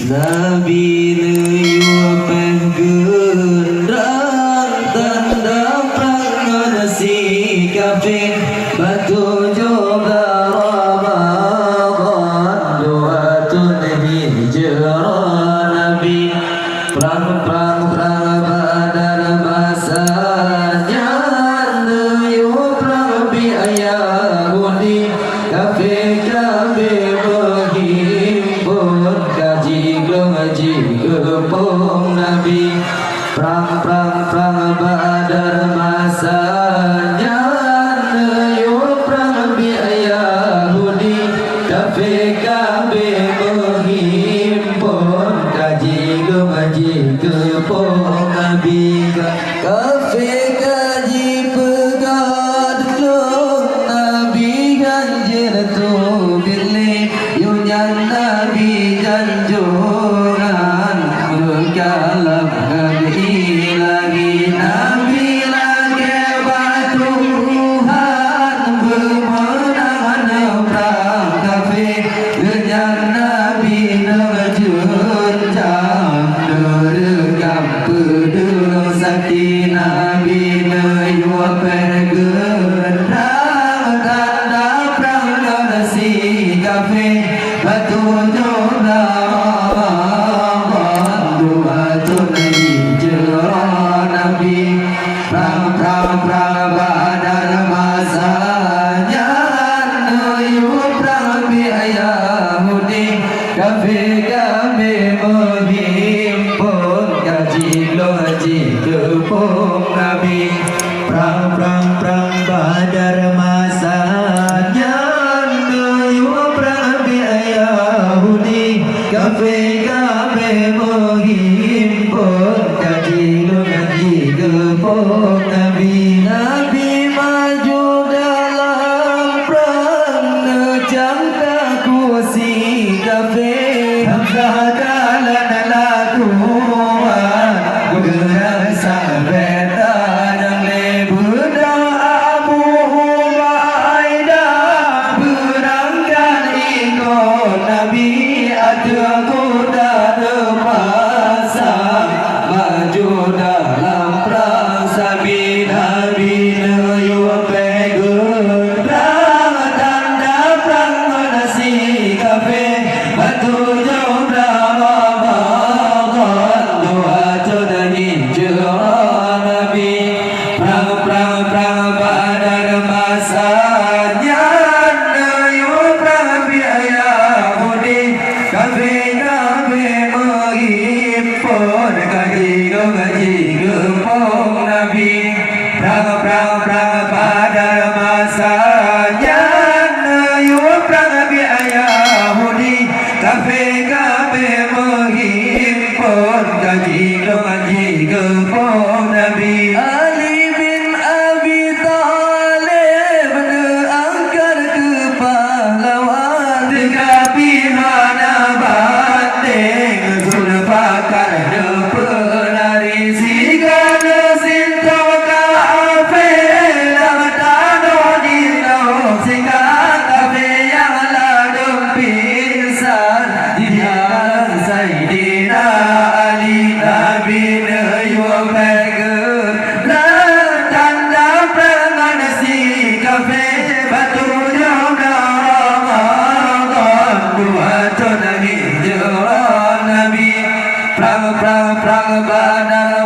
Nabi nuyupan gerang tanda prangan si kafir batu joga Ramadan duatun hijrah Nabi perang badar masanya nuyup Rabbi Yahudi kafir berhimpun kaji kepung Nabi perang badar masanya nuyup Rabbi Yahudi kafir berhimpun kaji kepung Nabi kafir kaji pegat Nabi ganjil tu pilih yunyan Nabi janjungan berkalam ilahi Nabi lagi batuhan bermenangan perang kafir yunyan Nabi nerjun jam dergam pedang sakti Nabi nuyup pergerang tanda perang si kafir batu joga duatun hijrah Nabi perang badar masanya nuyup Rabbi Yahudi kafir berhimpun kaji kepung Nabi perang badar masanya nuyup Rabbi Yahudi kafir berhimpun kaji kepung Nabi Nabi maju dalam perang jangka kursi kafir hamzah lakuan bergerak sampai tanang lebuda Abu Ubaidah berangkat ikut Nabi ada kuda depasang maju dalam perang sabi Nabi nuyup perang tanda perang menasi kafir batu joga duatun hijrah Nabi perang badar masanya nuyup Rabbi Yahudi kafir berhimpun kaji kepung Nabi perang badar masanya nuyup Rabbi Yahudi kafir berhimpun kaji kepung Nabi Ali bin Abi Talib diangkat ke pahlawan tetapi mana banding Zulfaqar pelari sigana sinta kafir lamtano dino singa kafir yang ladum pingsan di jalan Sayyidina Ali Nabi nuyup perang tanda perang si kafir batu joga duatun hijrah Nabi perang badar